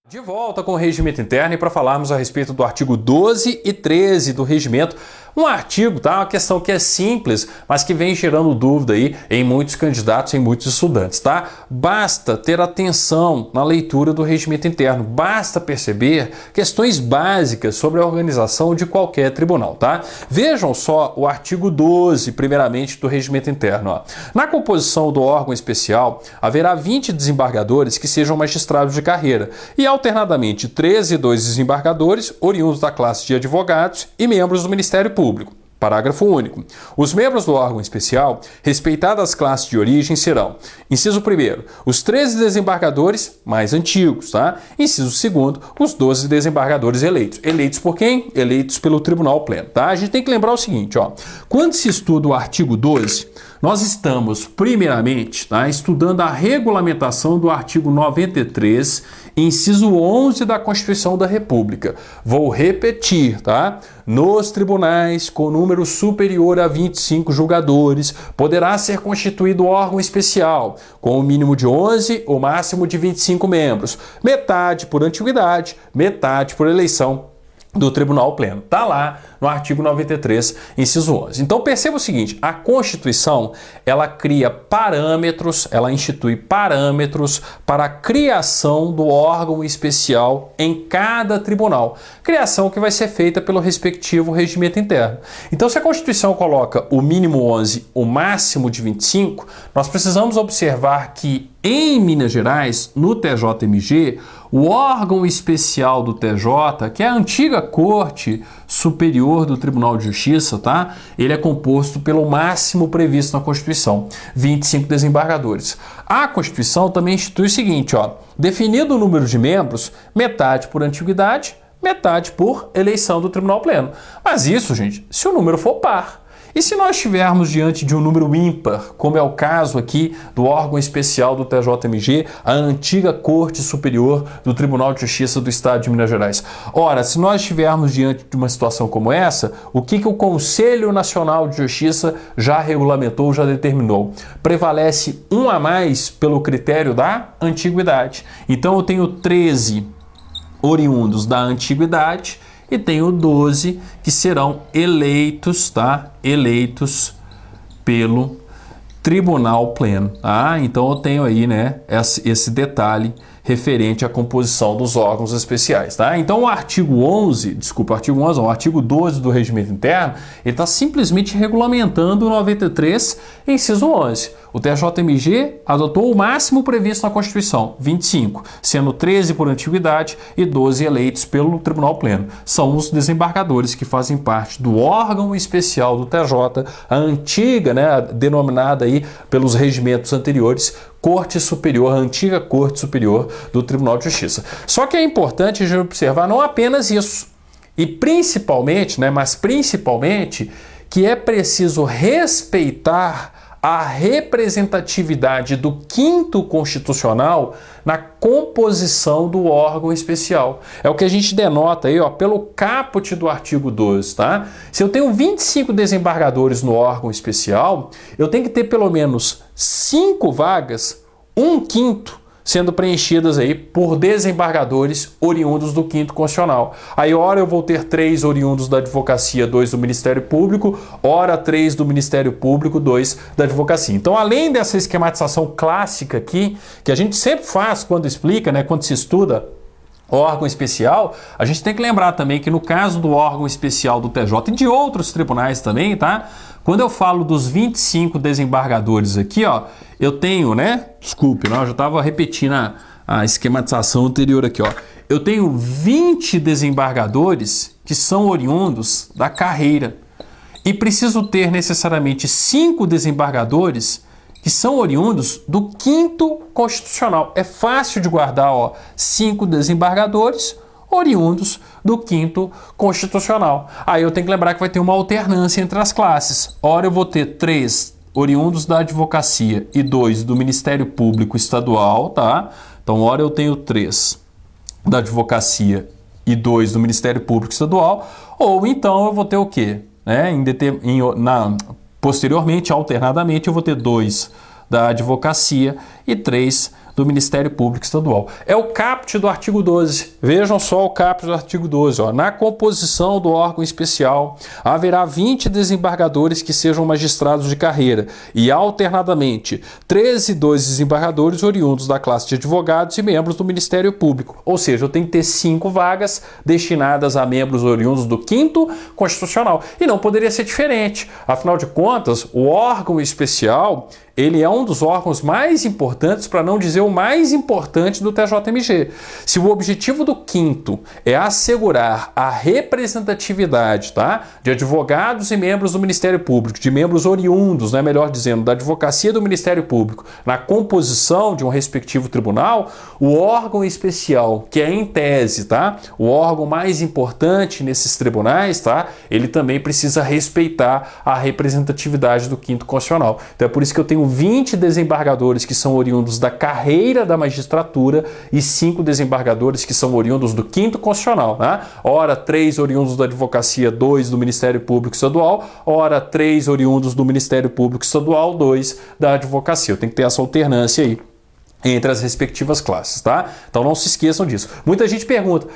De volta com o Regimento Interno e para falarmos a respeito do artigo 12 e 13 do Regimento. Um artigo, tá? Uma questão que é simples, mas que vem gerando dúvida aí em muitos candidatos, em muitos estudantes, tá? Basta ter atenção na leitura do Regimento Interno, basta perceber questões básicas sobre a organização de qualquer tribunal, tá? Vejam só o artigo 12, primeiramente, do Regimento Interno, ó. Na composição do órgão especial, haverá 20 desembargadores que sejam magistrados de carreira e, alternadamente, 13 e 2 desembargadores oriundos da classe de advogados e membros do Ministério Público. Parágrafo único. Os membros do órgão especial, respeitadas as classes de origem, serão: inciso 1º, os 13 desembargadores mais antigos, tá? Inciso 2º, os 12 desembargadores eleitos. Eleitos por quem? Eleitos pelo Tribunal Pleno, tá? A gente tem que lembrar o seguinte, ó. Quando se estuda o artigo 12, nós estamos, primeiramente, tá, estudando a regulamentação do artigo 93, inciso 11 da Constituição da República. Vou repetir, tá? Nos tribunais com número superior a 25 julgadores, poderá ser constituído órgão especial, com o mínimo de 11 ou máximo de 25 membros, metade por antiguidade, metade por eleição do Tribunal Pleno. Tá lá no artigo 93, inciso 11. Então perceba o seguinte, a Constituição, ela cria parâmetros, ela institui parâmetros para a criação do órgão especial em cada tribunal. Criação que vai ser feita pelo respectivo regimento interno. Então se a Constituição coloca o mínimo 11, o máximo de 25, nós precisamos observar que em Minas Gerais, no TJMG, o órgão especial do TJ, que é a antiga Corte Superior do Tribunal de Justiça, tá? Ele é composto pelo máximo previsto na Constituição, 25 desembargadores. A Constituição também institui o seguinte, ó, definido o número de membros, metade por antiguidade, metade por eleição do Tribunal Pleno. Mas isso, gente, se o número for par. E se nós estivermos diante de um número ímpar, como é o caso aqui do órgão especial do TJMG, a antiga Corte Superior do Tribunal de Justiça do Estado de Minas Gerais? Ora, se nós estivermos diante de uma situação como essa, o que o Conselho Nacional de Justiça já regulamentou, já determinou? Prevalece um a mais pelo critério da antiguidade. Então eu tenho 13 oriundos da antiguidade, e tenho 12 que serão eleitos, tá? Eleitos pelo Tribunal Pleno, tá? Então eu tenho aí, né, esse detalhe referente à composição dos órgãos especiais, tá? Então o artigo 12 do Regimento Interno, ele está simplesmente regulamentando o 93, inciso 11. O TJMG adotou o máximo previsto na Constituição, 25, sendo 13 por antiguidade e 12 eleitos pelo Tribunal Pleno. São os desembargadores que fazem parte do órgão especial do TJ, a antiga, né, denominada aí pelos regimentos anteriores, Corte Superior, a antiga Corte Superior do Tribunal de Justiça. Só que é importante a gente observar não apenas isso, e principalmente, né, mas principalmente, que é preciso respeitar a representatividade do 5º Constitucional na composição do órgão especial. É o que a gente denota aí, ó, pelo caput do artigo 12, tá? Se eu tenho 25 desembargadores no órgão especial, eu tenho que ter pelo menos 5 vagas, 1/5, sendo preenchidas aí por desembargadores oriundos do 5º Constitucional. Aí, ora eu vou ter 3 oriundos da advocacia, 2 do Ministério Público, ora 3 do Ministério Público, 2 da advocacia. Então, além dessa esquematização clássica aqui, que a gente sempre faz quando explica, né, quando se estuda órgão especial, a gente tem que lembrar também que no caso do órgão especial do TJ e de outros tribunais também, tá? Quando eu falo dos 25 desembargadores aqui, ó, eu tenho, né? Desculpe, não, eu já estava repetindo a esquematização anterior aqui, ó. Eu tenho 20 desembargadores que são oriundos da carreira e preciso ter necessariamente 5 desembargadores que são oriundos do 5º Constitucional. É fácil de guardar, ó, 5 desembargadores oriundos do 5º Constitucional. Aí eu tenho que lembrar que vai ter uma alternância entre as classes. Ora eu vou ter 3 oriundos da advocacia e 2 do Ministério Público Estadual, tá? Então, ora eu tenho 3 da advocacia e 2 do Ministério Público Estadual, ou então eu vou ter o quê? né, posteriormente, alternadamente, eu vou ter 2 da advocacia e 3 do Ministério Público Estadual. É o caput do artigo 12. Vejam só o caput do artigo 12. Ó. Na composição do órgão especial, haverá 20 desembargadores que sejam magistrados de carreira e, alternadamente, 13 e 2 desembargadores oriundos da classe de advogados e membros do Ministério Público. Ou seja, eu tenho que ter 5 vagas destinadas a membros oriundos do 5º Constitucional. E não poderia ser diferente. Afinal de contas, o órgão especial ele é um dos órgãos mais importantes, para não dizer o mais importante do TJMG. Se o objetivo do 5º é assegurar a representatividade, tá, de advogados e membros do Ministério Público, de membros oriundos, né, melhor dizendo, da advocacia do Ministério Público, na composição de um respectivo tribunal, o órgão especial, que é em tese, tá, o órgão mais importante nesses tribunais, tá, ele também precisa respeitar a representatividade do 5º Constitucional. Então é por isso que eu tenho 20 desembargadores que são oriundos da carreira da magistratura e 5 desembargadores que são oriundos do 5º Constitucional. Né? Ora, 3 oriundos da advocacia, 2 do Ministério Público Estadual, ora, 3 oriundos do Ministério Público Estadual, 2 da advocacia. Eu tenho que ter essa alternância aí entre as respectivas classes, tá? Então não se esqueçam disso. Muita gente pergunta,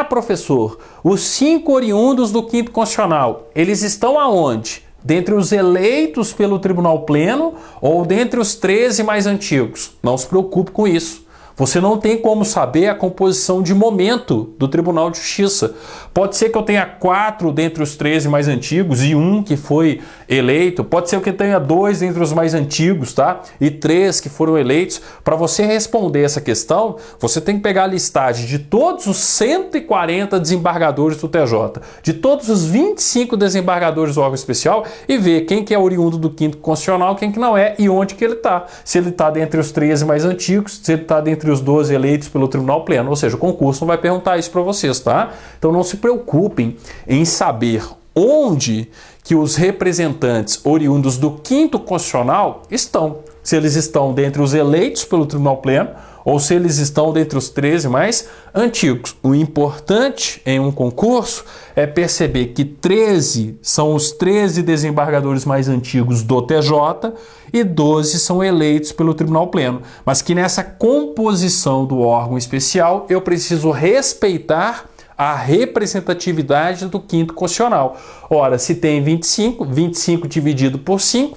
professor, os 5 oriundos do 5º Constitucional, eles estão aonde? Dentre os eleitos pelo Tribunal Pleno ou dentre os 13 mais antigos? Não se preocupe com isso. Você não tem como saber a composição de momento do Tribunal de Justiça. Pode ser que eu tenha 4 dentre os 13 mais antigos e 1 que foi eleito. Pode ser que eu tenha 2 dentre os mais antigos, tá? E 3 que foram eleitos. Para você responder essa questão, você tem que pegar a listagem de todos os 140 desembargadores do TJ, de todos os 25 desembargadores do órgão especial e ver quem que é oriundo do 5º Constitucional, quem que não é e onde que ele está. Se ele está dentre os 13 mais antigos, se ele está dentre os 12 eleitos pelo Tribunal Pleno. Ou seja, o concurso não vai perguntar isso para vocês, tá? Então não se preocupem em saber onde que os representantes oriundos do 5º Constitucional estão. Se eles estão dentre os eleitos pelo Tribunal Pleno ou se eles estão dentre os 13 mais antigos. O importante em um concurso é perceber que 13 são os 13 desembargadores mais antigos do TJ e 12 são eleitos pelo Tribunal Pleno. Mas que nessa composição do órgão especial eu preciso respeitar a representatividade do 5º Constitucional. Ora, se tem 25, 25 dividido por 5,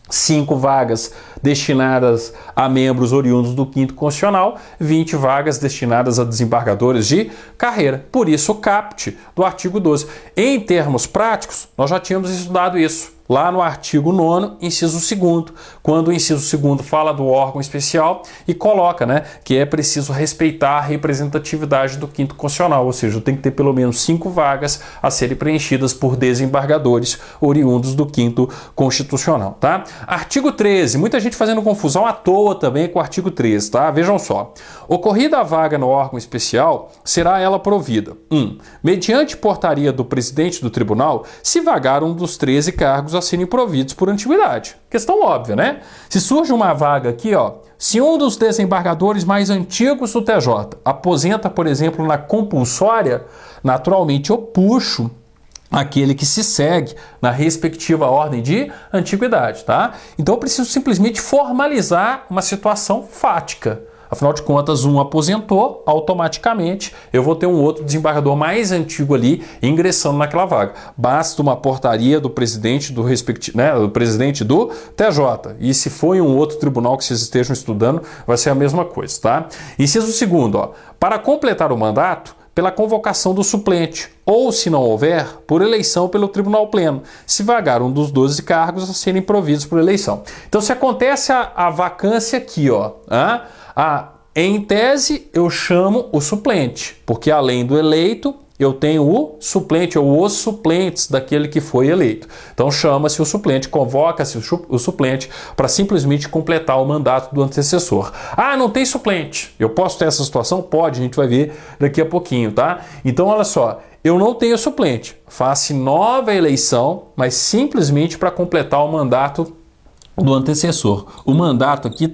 5 vagas destinadas a membros oriundos do 5º Constitucional, 20 vagas destinadas a desembargadores de carreira. Por isso o caput do artigo 12. Em termos práticos, nós já tínhamos estudado isso lá no artigo 9º, inciso 2º, quando o inciso 2º fala do órgão especial e coloca, né, que é preciso respeitar a representatividade do 5º Constitucional, ou seja, tem que ter pelo menos 5 vagas a serem preenchidas por desembargadores oriundos do 5º Constitucional, tá? Artigo 13, muita gente fazendo confusão à toa também com o artigo 13, tá? Vejam só. Ocorrida a vaga no órgão especial, será ela provida: 1. Mediante portaria do presidente do tribunal, se vagar um dos 13 cargos a serem providos por antiguidade. Questão óbvia, né? Se surge uma vaga aqui, ó, se um dos desembargadores mais antigos do TJ aposenta, por exemplo, na compulsória, naturalmente eu puxo aquele que se segue na respectiva ordem de antiguidade, tá? Então eu preciso simplesmente formalizar uma situação fática. Afinal de contas, um aposentou, automaticamente eu vou ter um outro desembargador mais antigo ali ingressando naquela vaga. Basta uma portaria do presidente do do presidente do TJ. E se for em um outro tribunal que vocês estejam estudando, vai ser a mesma coisa, tá? Inciso 2º, ó, para completar o mandato, pela convocação do suplente, ou, se não houver, por eleição pelo Tribunal Pleno, se vagar um dos 12 cargos a serem providos por eleição. Então, se acontece a vacância aqui, ó, em tese, eu chamo o suplente, porque além do eleito, eu tenho o suplente ou os suplentes daquele que foi eleito. Então chama-se o suplente, convoca-se o suplente para simplesmente completar o mandato do antecessor. Não tem suplente. Eu posso ter essa situação? Pode, a gente vai ver daqui a pouquinho, tá? Então olha só, eu não tenho suplente. Faço nova eleição, mas simplesmente para completar o mandato do antecessor. O mandato aqui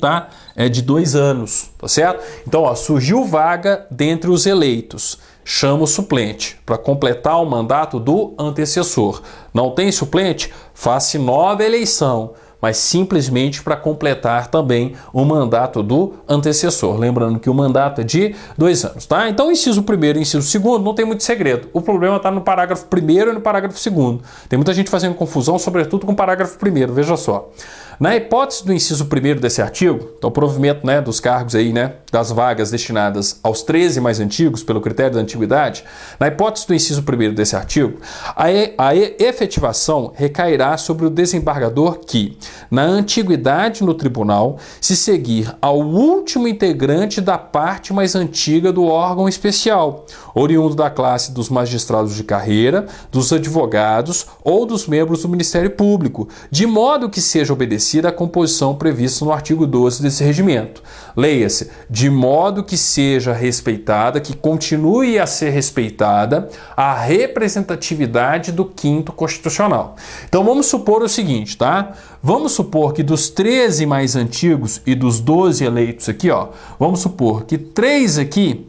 é de 2 anos, tá certo? Então, ó, surgiu vaga dentre os eleitos. chama o suplente para completar o mandato do antecessor. Não tem suplente? Faz-se nova eleição, mas simplesmente para completar também o mandato do antecessor. Lembrando que o mandato é de 2 anos, tá? Então, inciso 1º e inciso 2º não tem muito segredo. O problema está no parágrafo 1º e no parágrafo 2º. Tem muita gente fazendo confusão, sobretudo com o parágrafo 1º, veja só. Na hipótese do inciso 1º desse artigo, então o provimento, né, dos cargos aí, né, das vagas destinadas aos 13 mais antigos pelo critério da antiguidade, na hipótese do inciso 1º desse artigo, a efetivação recairá sobre o desembargador que, na antiguidade no tribunal, se seguir ao último integrante da parte mais antiga do órgão especial, oriundo da classe dos magistrados de carreira, dos advogados ou dos membros do Ministério Público, de modo que seja obedecida a composição prevista no artigo 12 desse regimento. Leia-se, de modo que seja respeitada, que continue a ser respeitada a representatividade do 5º Constitucional. Então vamos supor o seguinte, tá? Vamos supor que dos 13 mais antigos e dos 12 eleitos aqui, ó, vamos supor que 3 aqui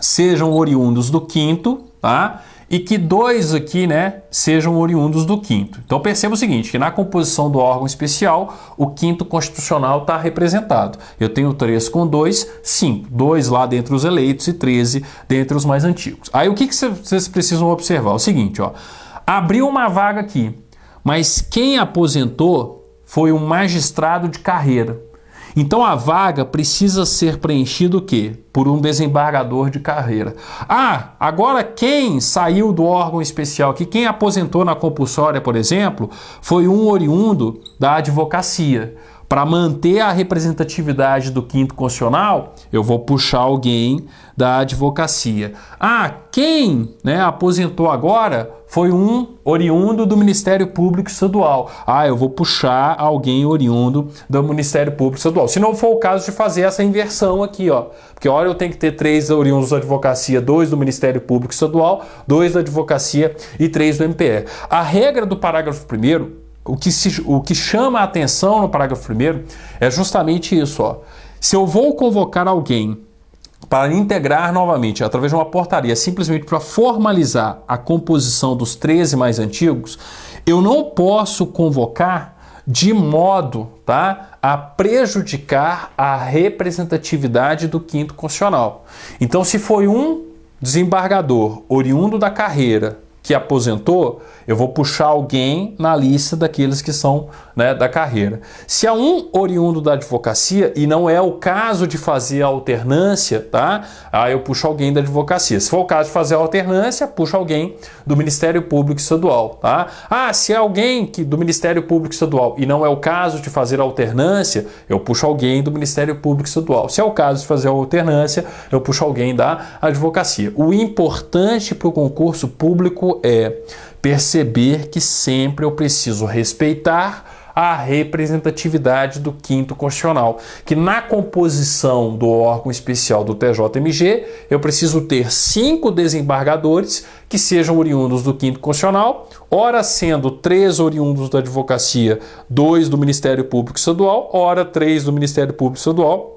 sejam oriundos do 5º, tá? E que 2 aqui, né, sejam oriundos do 5º. Então perceba o seguinte, que na composição do órgão especial, o 5º Constitucional está representado. Eu tenho 3 com 2, 5. 2 lá dentre os eleitos e 13 dentre os mais antigos. Aí o que vocês precisam observar? O seguinte, ó, abriu uma vaga aqui, mas quem aposentou foi um magistrado de carreira. Então a vaga precisa ser preenchida o quê? Por um desembargador de carreira. Ah, agora quem saiu do órgão especial aqui, quem aposentou na compulsória, por exemplo, foi um oriundo da advocacia. Para manter a representatividade do 5º Constitucional, eu vou puxar alguém da advocacia. Ah, quem, né, aposentou agora foi um oriundo do Ministério Público Estadual. Ah, eu vou puxar alguém oriundo do Ministério Público Estadual. Se não for o caso de fazer essa inversão aqui, ó. Porque olha, eu tenho que ter 3 oriundos da advocacia, 2 do Ministério Público Estadual, 2 da advocacia e 3 do MPE. A regra do parágrafo 1º, o que chama a atenção no parágrafo 1º é justamente isso, ó. Se eu vou convocar alguém para integrar novamente, através de uma portaria, simplesmente para formalizar a composição dos 13 mais antigos, eu não posso convocar de modo, tá, a prejudicar a representatividade do 5º Constitucional. Então, se foi um desembargador oriundo da carreira que aposentou, eu vou puxar alguém na lista daqueles que são, né, da carreira. Se há um oriundo da advocacia, e não é o caso de fazer a alternância, tá? Aí eu puxo alguém da advocacia. Se for o caso de fazer a alternância, puxo alguém do Ministério Público Estadual, tá? Ah, se é alguém do Ministério Público Estadual e não é o caso de fazer a alternância, eu puxo alguém do Ministério Público Estadual. Se é o caso de fazer a alternância, eu puxo alguém da advocacia. O importante para o concurso público é perceber que sempre eu preciso respeitar a representatividade do 5º Constitucional, que na composição do órgão especial do TJMG, eu preciso ter 5 desembargadores que sejam oriundos do 5º Constitucional, ora sendo 3 oriundos da advocacia, 2 do Ministério Público Estadual, ora 3 do Ministério Público Estadual,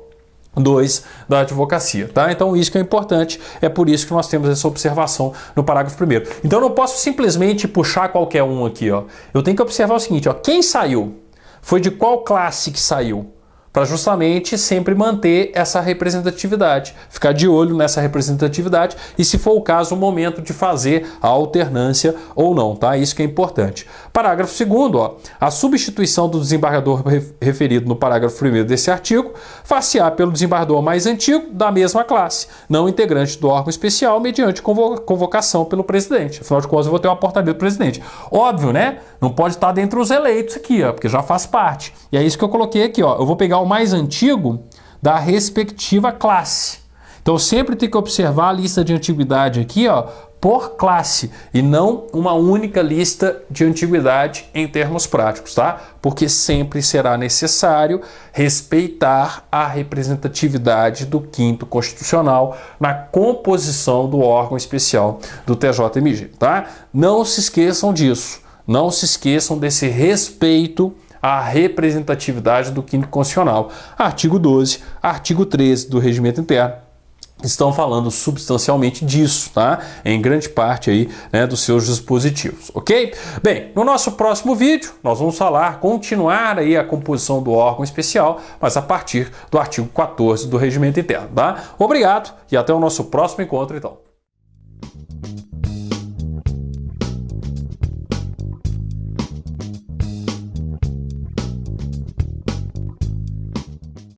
2 da advocacia, tá? Então isso que é importante, é por isso que nós temos essa observação no parágrafo 1º. Então eu não posso simplesmente puxar qualquer um aqui, ó. Eu tenho que observar o seguinte, ó, quem saiu? Foi de qual classe que saiu? Para justamente sempre manter essa representatividade, ficar de olho nessa representatividade e, se for o caso, o momento de fazer a alternância ou não, tá? Isso que é importante. Parágrafo 2º, ó, a substituição do desembargador referido no parágrafo 1º desse artigo far-se-á pelo desembargador mais antigo da mesma classe, não integrante do órgão especial, mediante convocação pelo presidente. Afinal de contas, eu vou ter uma portaria do presidente. Óbvio, né? Não pode estar dentre os eleitos aqui, ó, porque já faz parte. E é isso que eu coloquei aqui, ó. Eu vou pegar o mais antigo da respectiva classe. Então, eu sempre tenho que observar a lista de antiguidade aqui, ó, por classe, e não uma única lista de antiguidade em termos práticos, tá? Porque sempre será necessário respeitar a representatividade do 5º Constitucional na composição do órgão especial do TJMG, tá? Não se esqueçam disso. Não se esqueçam desse respeito à representatividade do 5º Constitucional. Artigo 12, artigo 13 do Regimento Interno, estão falando substancialmente disso, tá? Em grande parte aí, né, dos seus dispositivos, ok? Bem, no nosso próximo vídeo, nós vamos continuar aí a composição do órgão especial, mas a partir do artigo 14 do Regimento Interno, tá? Obrigado e até o nosso próximo encontro, então.